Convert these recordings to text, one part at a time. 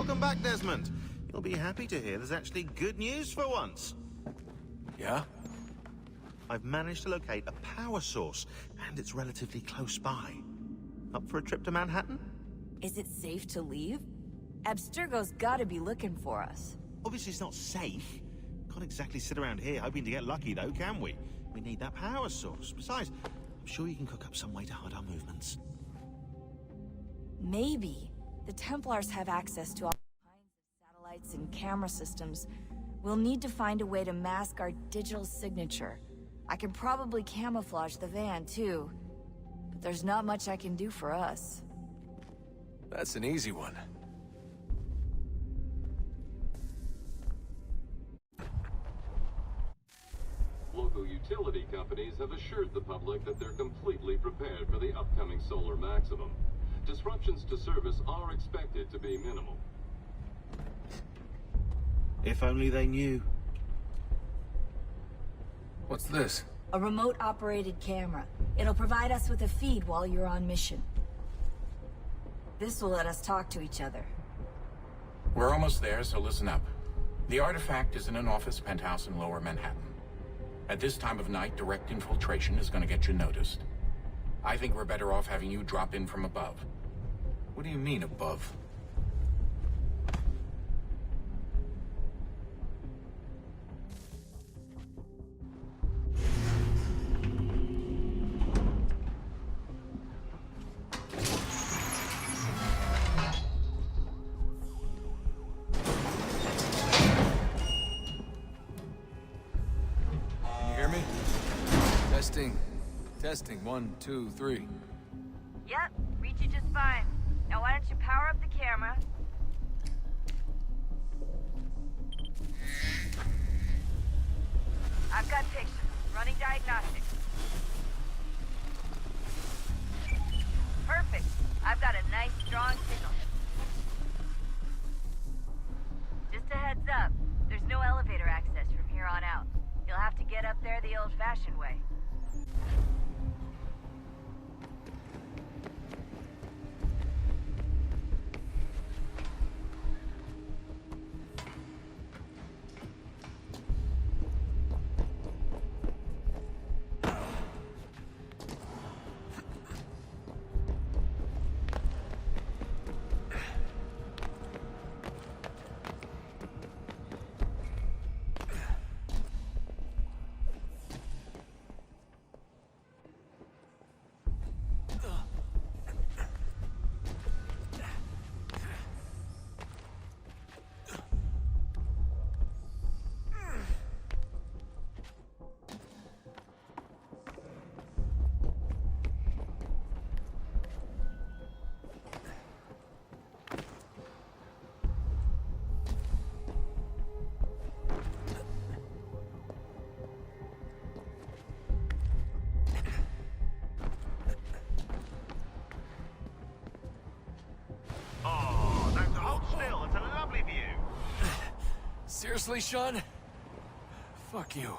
Welcome back, Desmond. You'll be happy to hear there's actually good news for once. Yeah? I've managed to locate a power source, and it's relatively close by. Up for a trip to Manhattan? Is it safe to leave? Abstergo's gotta be looking for us. Obviously it's not safe. Can't exactly sit around here hoping to get lucky, though, can we? We need that power source. Besides, I'm sure you can cook up some way to hide our movements. Maybe. The Templars have access to all kinds of satellites and camera systems. We'll need to find a way to mask our digital signature. I can probably camouflage the van, too. But there's not much I can do for us. That's an easy one. Local utility companies have assured the public that they're completely prepared for the upcoming solar maximum. Disruptions to service are expected to be minimal. If only they knew. What's this? A remote-operated camera. It'll provide us with a feed while you're on mission. This will let us talk to each other. We're almost there, so listen up. The artifact is in an office penthouse in Lower Manhattan. At this time of night, direct infiltration is going to get you noticed. I think we're better off having you drop in from above. What do you mean, above? Testing, 1, 2, 3. Yep, reach you just fine. Now why don't you power up the camera? I've got pictures. Running diagnostics. Perfect. I've got a nice, strong signal. Just a heads up, there's no elevator access from here on out. You'll have to get up there the old-fashioned way. Seriously, Sean? Fuck you.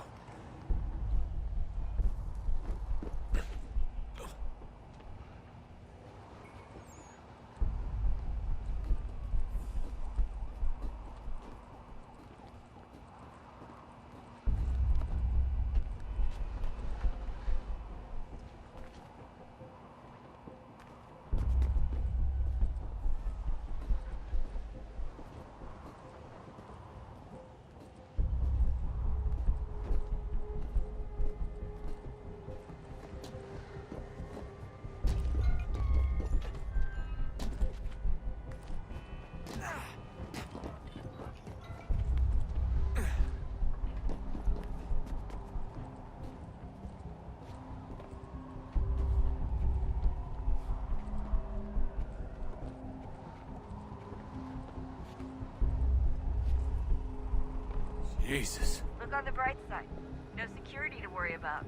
Jesus. Look on the bright side. No security to worry about.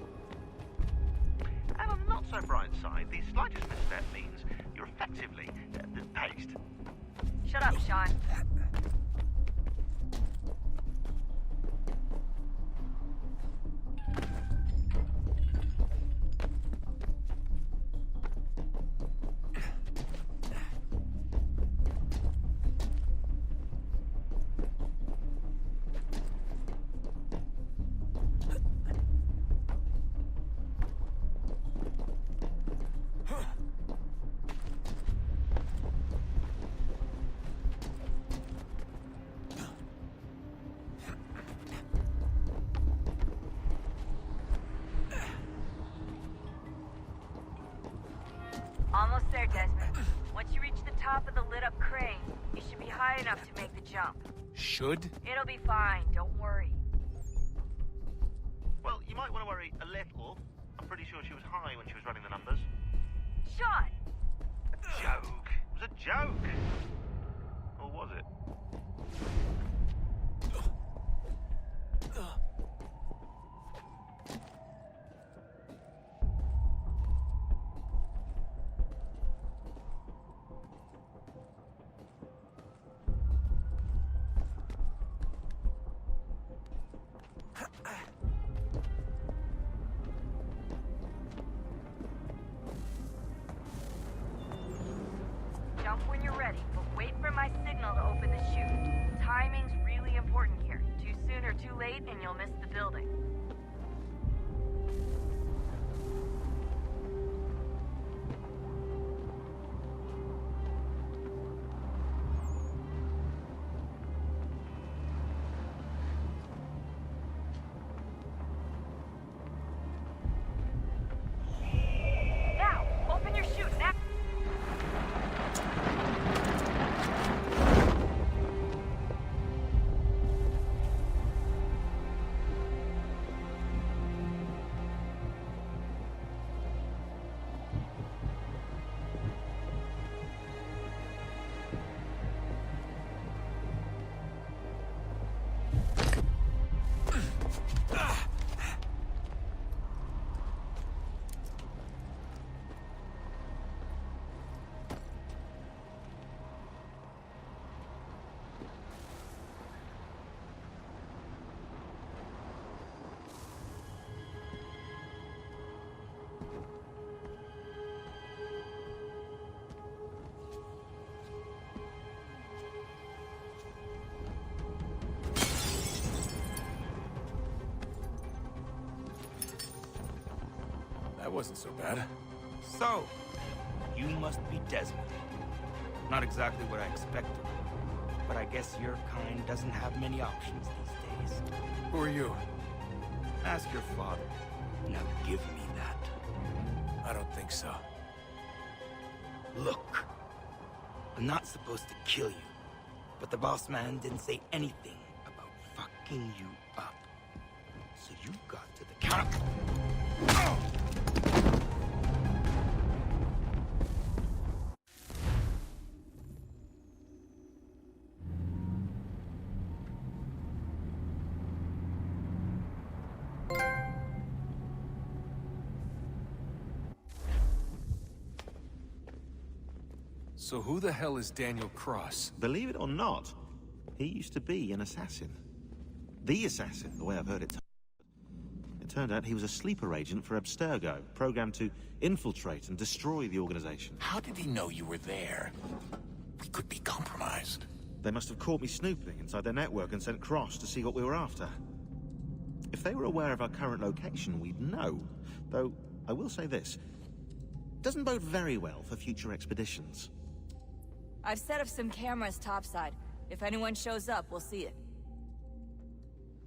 And on the not so bright side, the slightest misstep means you're effectively paced. Shut up, Sean. Once you reach the top of the lit-up crane, you should be high enough to make the jump. Should? It'll be fine, don't worry. Well, you might want to worry a little. I'm pretty sure she was high when she was running the numbers. Sean! A joke. It was a joke. Or was it? Jump when you're ready, but wait for my signal to open the chute. Timing's really important here. Too soon or too late, and you'll miss the building. Now, open your chute now. That wasn't so bad. So, you must be Desmond. Not exactly what I expected, but I guess your kind doesn't have many options these days. Who are you? Ask your father. Now give me that. I don't think so. Look, I'm not supposed to kill you, but the boss man didn't say anything about fucking you up. So you got to the counter. So who the hell is Daniel Cross? Believe it or not, he used to be an assassin. The assassin, the way I've heard it told. It turned out he was a sleeper agent for Abstergo, programmed to infiltrate and destroy the organization. How did he know you were there? We could be compromised. They must have caught me snooping inside their network and sent Cross to see what we were after. If they were aware of our current location, we'd know. Though, I will say this. Doesn't bode very well for future expeditions. I've set up some cameras topside. If anyone shows up, we'll see it.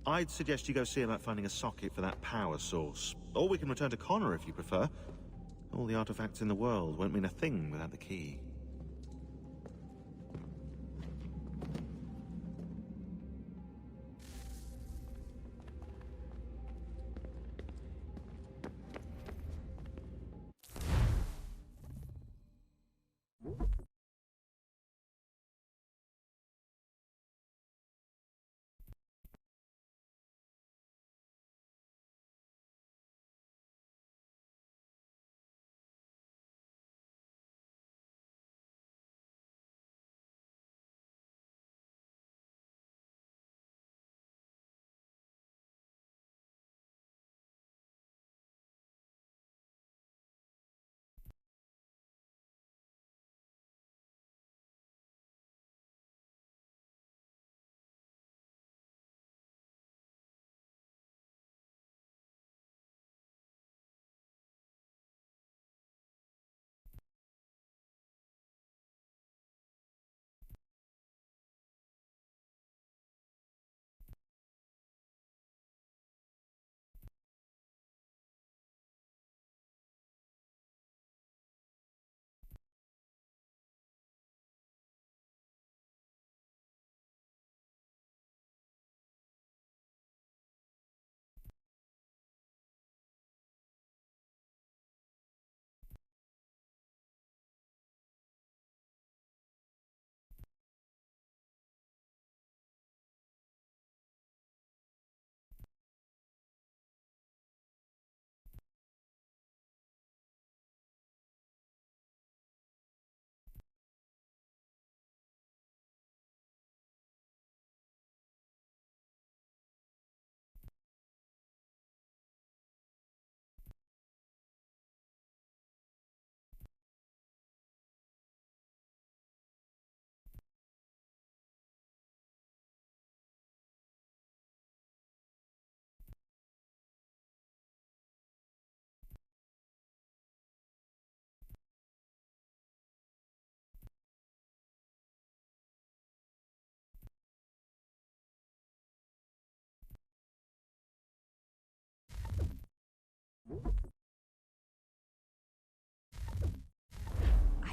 I'd suggest you go see about finding a socket for that power source. Or we can return to Connor if you prefer. All the artifacts in the world won't mean a thing without the key.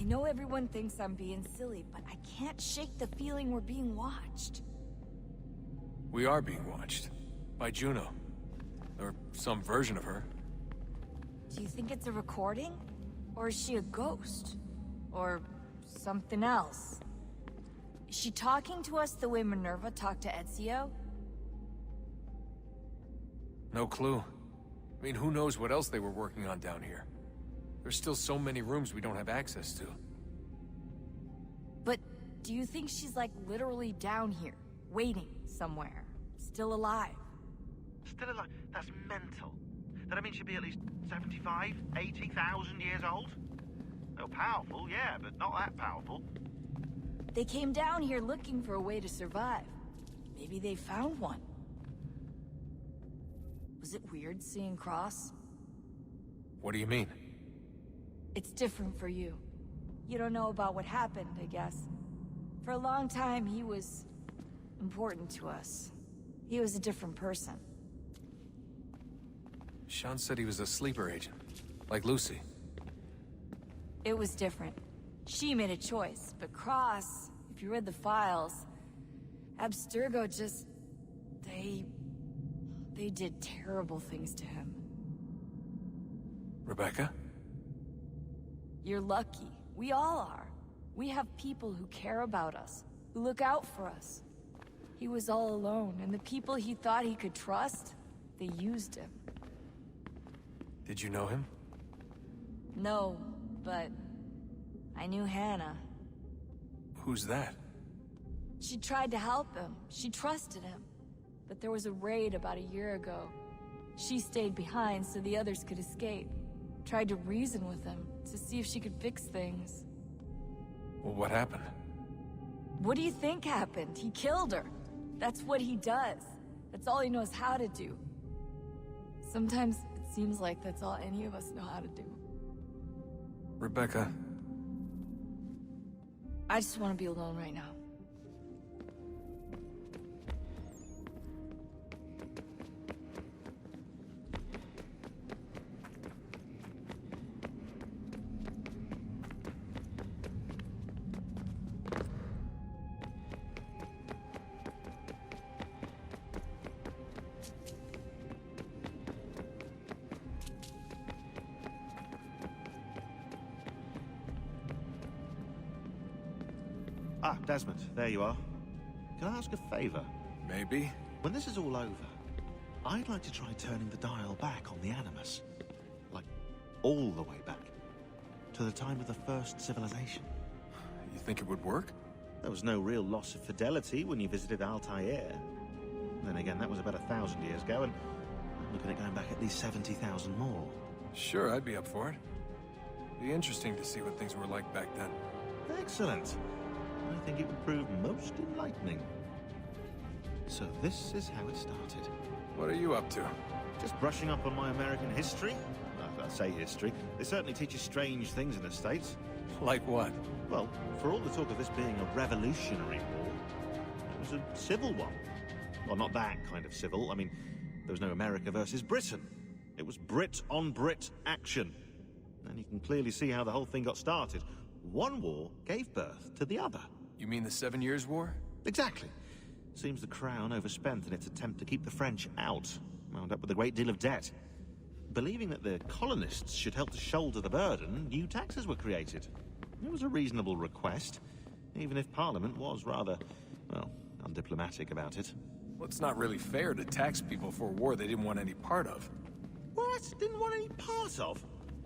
I know everyone thinks I'm being silly, but I can't shake the feeling we're being watched. We are being watched. By Juno. Or some version of her. Do you think it's a recording? Or is she a ghost? Or something else? Is she talking to us the way Minerva talked to Ezio? No clue. I mean, who knows what else they were working on down here? There's still so many rooms we don't have access to. But do you think she's like literally down here, waiting somewhere, still alive? Still alive? That's mental. That means she'd be at least 75, 80,000 years old? Oh, powerful, yeah, but not that powerful. They came down here looking for a way to survive. Maybe they found one. Was it weird seeing Cross? What do you mean? It's different for you. You don't know about what happened, I guess. For a long time, he was important to us. He was a different person. Sean said he was a sleeper agent. Like Lucy. It was different. She made a choice, but Cross, if you read the files, Abstergo just... They did terrible things to him. Rebecca? You're lucky. We all are. We have people who care about us, who look out for us. He was all alone, and the people he thought he could trust, they used him. Did you know him? No, but I knew Hannah. Who's that? She tried to help him. She trusted him. But there was a raid about a year ago. She stayed behind so the others could escape. Tried to reason with him to see if she could fix things. Well, what happened? What do you think happened? He killed her. That's what he does. That's all he knows how to do. Sometimes it seems like that's all any of us know how to do. Rebecca. I just want to be alone right now. Ah, Desmond, there you are. Can I ask a favor? Maybe. When this is all over, I'd like to try turning the dial back on the Animus. Like, all the way back. To the time of the first civilization. You think it would work? There was no real loss of fidelity when you visited Altair. Then again, that was about 1,000 years ago, and I'm looking at going back at least 70,000 more. Sure, I'd be up for it. Be interesting to see what things were like back then. Excellent. I think it would prove most enlightening. So this is how it started. What are you up to? Just brushing up on my American history. Well, I say history. They certainly teach you strange things in the States. Like what? Well, for all the talk of this being a revolutionary war, it was a civil one. Well, not that kind of civil. I mean, there was no America versus Britain. It was Brit on Brit action. And you can clearly see how the whole thing got started. One war gave birth to the other. You mean the 7 Years' War? Exactly. Seems the Crown overspent in its attempt to keep the French out, wound up with a great deal of debt. Believing that the colonists should help to shoulder the burden, new taxes were created. It was a reasonable request, even if Parliament was rather, well, undiplomatic about it. Well, it's not really fair to tax people for a war they didn't want any part of. What? Didn't want any part of?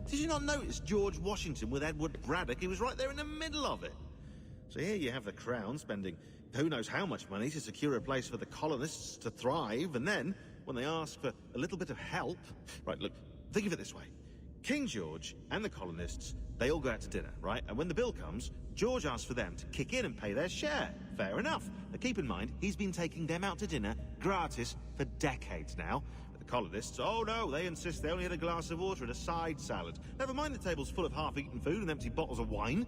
Did you not notice George Washington with Edward Braddock? He was right there in the middle of it. So here you have the Crown spending who knows how much money to secure a place for the colonists to thrive, and then, when they ask for a little bit of help... Right, look, think of it this way. King George and the colonists, they all go out to dinner, right? And when the bill comes, George asks for them to kick in and pay their share. Fair enough. But keep in mind, he's been taking them out to dinner gratis for decades now. But the colonists, oh no, they insist they only had a glass of water and a side salad. Never mind the table's full of half-eaten food and empty bottles of wine.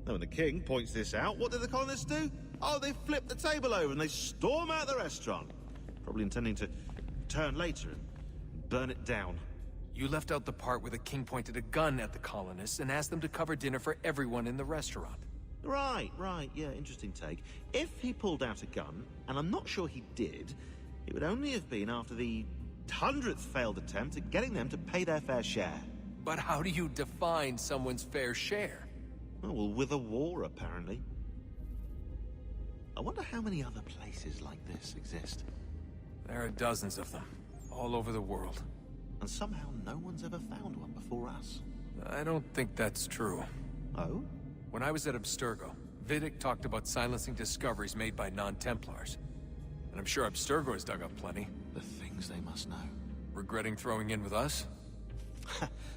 Now, when the king points this out, what do the colonists do? Oh, they flip the table over and they storm out the restaurant. Probably intending to return later and burn it down. You left out the part where the king pointed a gun at the colonists and asked them to cover dinner for everyone in the restaurant. Right, yeah, interesting take. If he pulled out a gun, and I'm not sure he did, it would only have been after the 100th failed attempt at getting them to pay their fair share. But how do you define someone's fair share? Oh, well, with a war, apparently. I wonder how many other places like this exist. There are dozens of them, all over the world. And somehow no one's ever found one before us. I don't think that's true. Oh? When I was at Abstergo, Vidic talked about silencing discoveries made by non-Templars. And I'm sure Abstergo has dug up plenty. The things they must know. Regretting throwing in with us?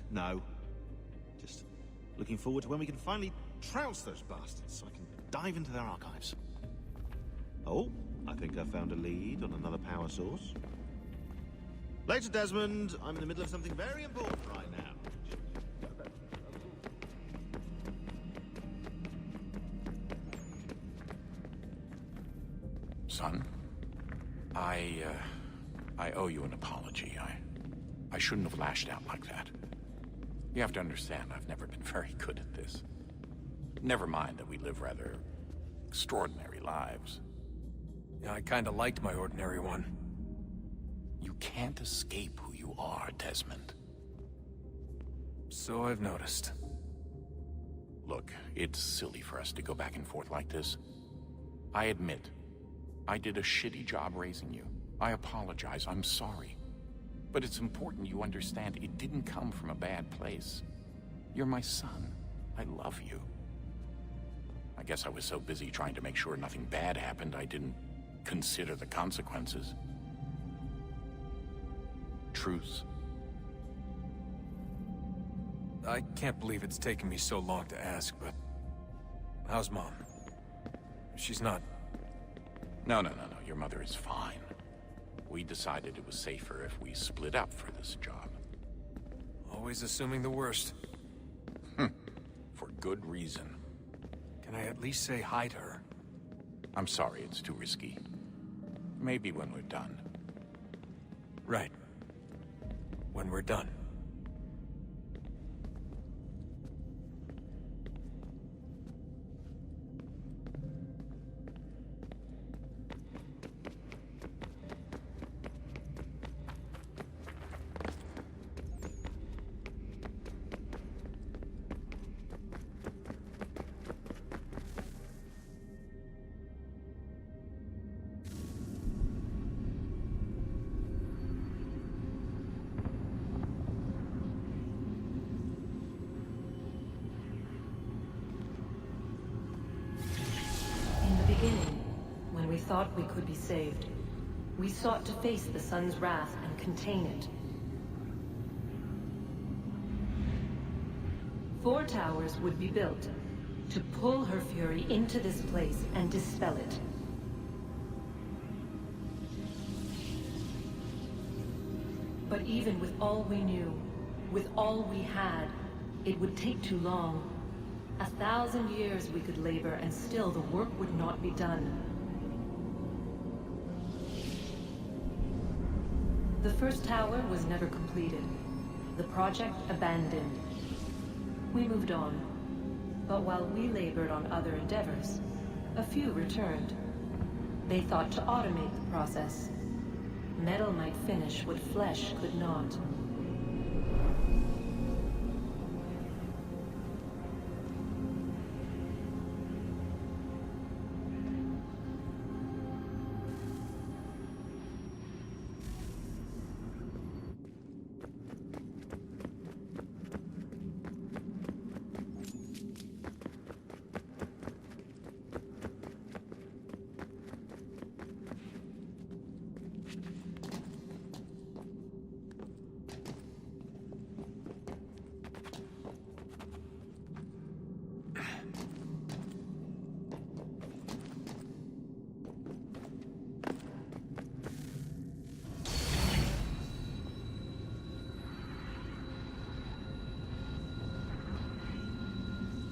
No. Just looking forward to when we can finally trounce those bastards so I can dive into their archives. Oh, I think I found a lead on another power source. Later, Desmond. I'm in the middle of something very important right now. Son, I owe you an apology. I shouldn't have lashed out like that. You have to understand, I've never been very good at this. Never mind that we live rather extraordinary lives. Yeah, I kinda liked my ordinary one. You can't escape who you are, Desmond. So I've noticed. Look, it's silly for us to go back and forth like this. I admit, I did a shitty job raising you. I apologize, I'm sorry. But it's important you understand it didn't come from a bad place. You're my son. I love you. I guess I was so busy trying to make sure nothing bad happened, I didn't consider the consequences. Truce. I can't believe it's taken me so long to ask, but... how's Mom? She's not... No. Your mother is fine. We decided it was safer if we split up for this job. Always assuming the worst. For good reason. Can I at least say hi to her? I'm sorry, it's too risky. Maybe when we're done. Right. When we're done. When we thought we could be saved, we sought to face the sun's wrath and contain it. 4 towers would be built to pull her fury into this place and dispel it. But even with all we knew, with all we had, it would take too long. 1,000 years we could labor and still the work would not be done. The first tower was never completed. The project abandoned. We moved on. But while we labored on other endeavors, a few returned. They thought to automate the process. Metal might finish what flesh could not.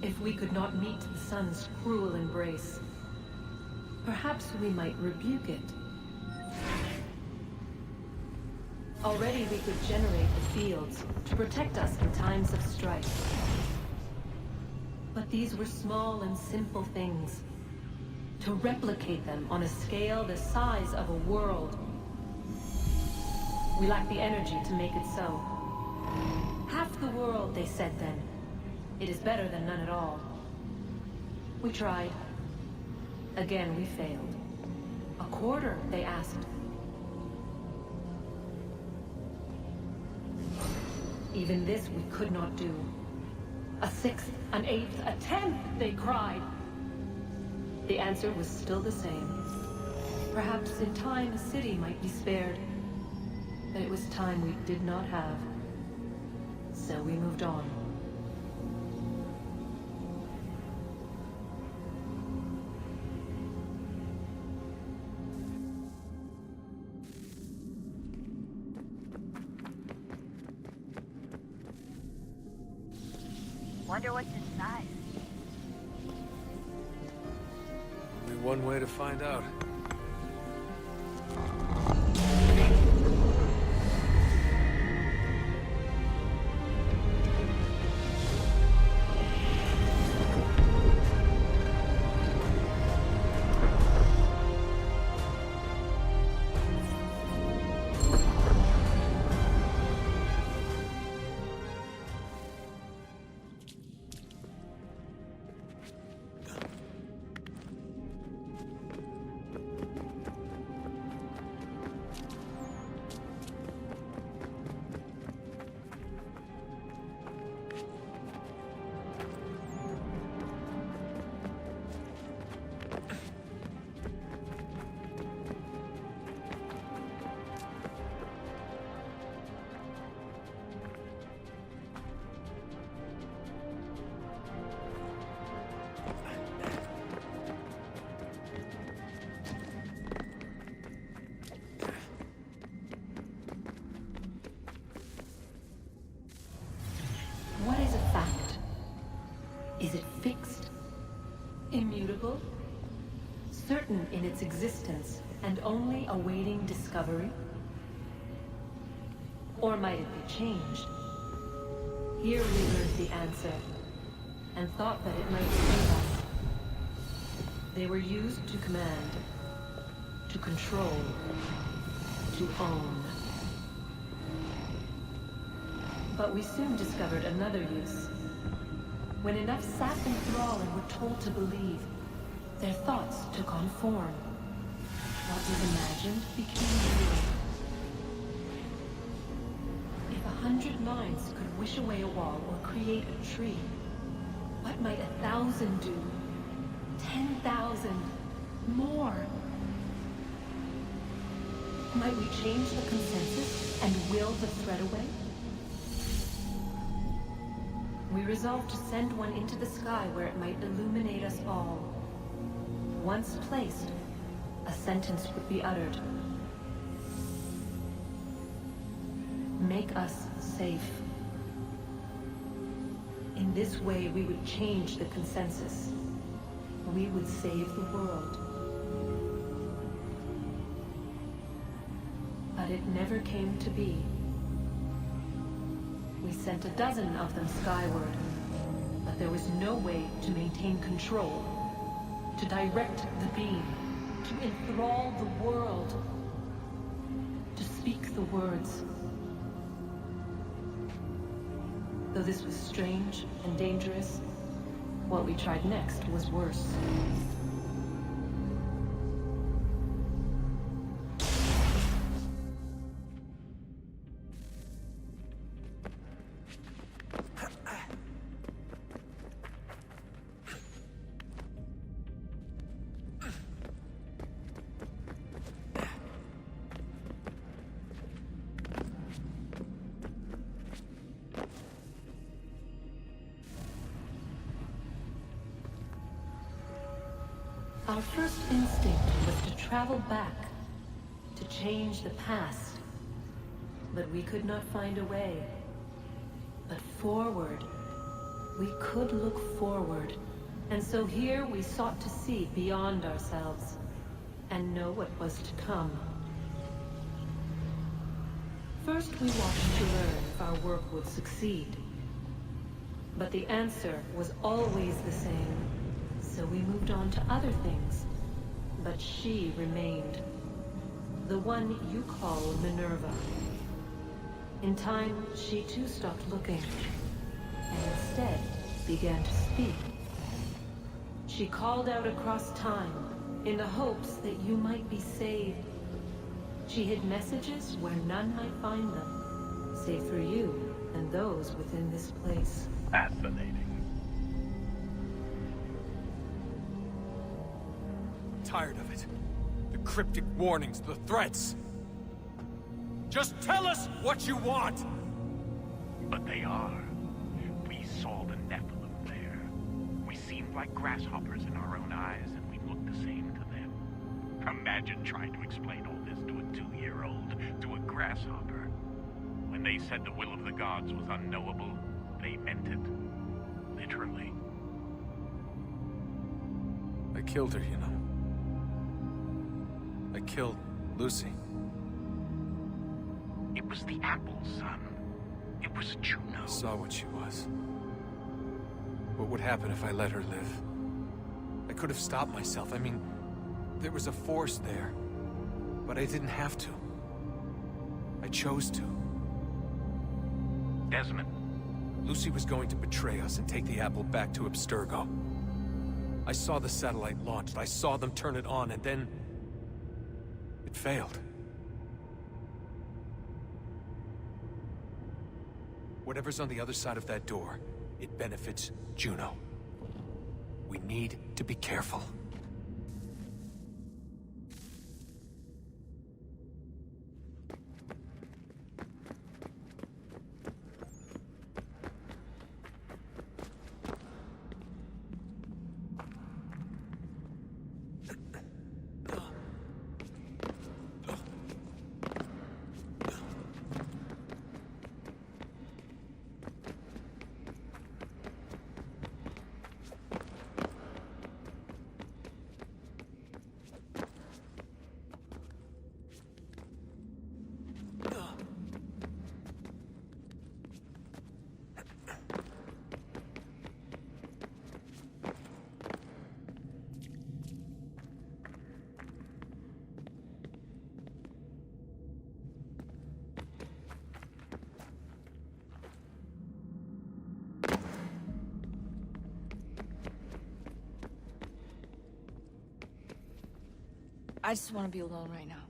If we could not meet the sun's cruel embrace, perhaps we might rebuke it. Already we could generate the fields to protect us in times of strife. But these were small and simple things. To replicate them on a scale the size of a world. We lack the energy to make it so. Half the world, they said then. It is better than none at all. We tried. Again, we failed. A quarter, they asked. Even this we could not do. A sixth, an eighth, a tenth, they cried. The answer was still the same. Perhaps in time a city might be spared. But it was time we did not have. So we moved on. Wonder what's inside. Only one way to find out. What is a fact? Is it fixed? Immutable? Certain in its existence and only awaiting discovery? Or might it be changed? Here we learned the answer, and thought that it might save us. They were used to command, to control, to own. But we soon discovered another use. When enough sat in thrall and were told to believe, their thoughts took on form. What was imagined became real. If 100 minds could wish away a wall or create a tree, what might 1,000 do? 10,000? More? Might we change the consensus and will the thread away? We resolved to send one into the sky where it might illuminate us all. Once placed, a sentence would be uttered. Make us safe. In this way, we would change the consensus. We would save the world. But it never came to be. We sent a dozen of them skyward, but there was no way to maintain control, to direct the beam, to enthrall the world, to speak the words. Though this was strange and dangerous, what we tried next was worse. Our first instinct was to travel back, to change the past. But we could not find a way. But forward, we could look forward. And so here we sought to see beyond ourselves, and know what was to come. First, we watched to learn if our work would succeed. But the answer was always the same. So we moved on to other things. But she remained. The one you call Minerva. In time, she too stopped looking. And instead began to speak. She called out across time in the hopes that you might be saved. She hid messages where none might find them, save for you and those within this place. Fascinating. Tired of it. The cryptic warnings, the threats. Just tell us what you want! But they are. We saw the Nephilim there. We seemed like grasshoppers in our own eyes, and we looked the same to them. Imagine trying to explain all this to a 2-year-old, to a grasshopper. When they said the will of the gods was unknowable, they meant it. Literally. I killed her, you know. I killed Lucy. It was the apple, son. It was Juno. I saw what she was. What would happen if I let her live? I could have stopped myself. I mean, there was a force there. But I didn't have to. I chose to. Desmond. Lucy was going to betray us and take the apple back to Abstergo. I saw the satellite launched. I saw them turn it on, and then... it failed. Whatever's on the other side of that door, it benefits Juno. We need to be careful. I just want to be alone right now.